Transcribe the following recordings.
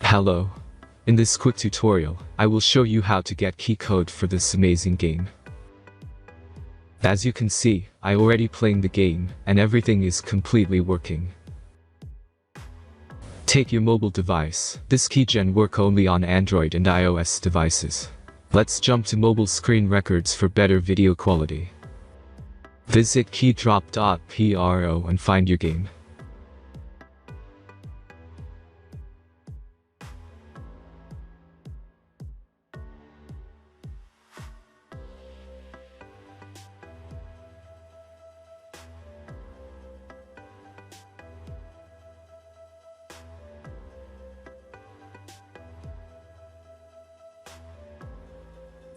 Hello. In this quick tutorial, I will show you how to get key code for this amazing game. As you can see, I already playing the game, and everything is completely working. Take your mobile device. This keygen work only on Android and iOS devices. Let's jump to mobile screen records for better video quality. Visit keydrop.pro and find your game.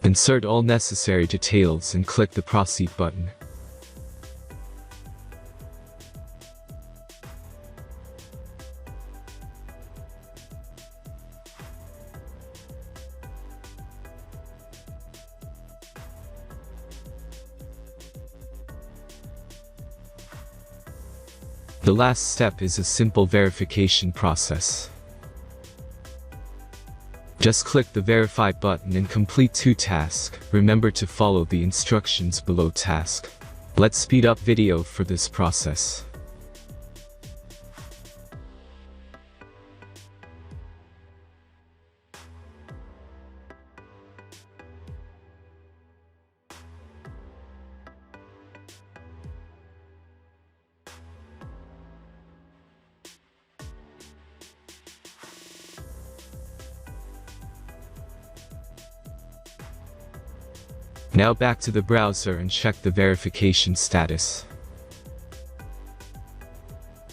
Insert all necessary details and click the Proceed button. The last step is a simple verification process. Just click the Verify button and complete 2 tasks. Remember to follow the instructions below task. Let's speed up video for this process. Now back to the browser and check the verification status.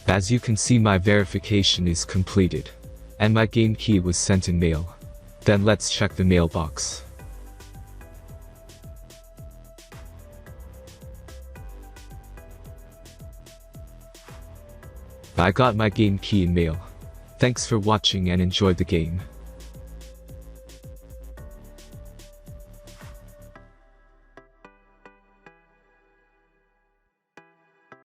As you can see, my verification is completed, and my game key was sent in mail. Then let's check the mailbox. I got my game key in mail. Thanks for watching and enjoy the game.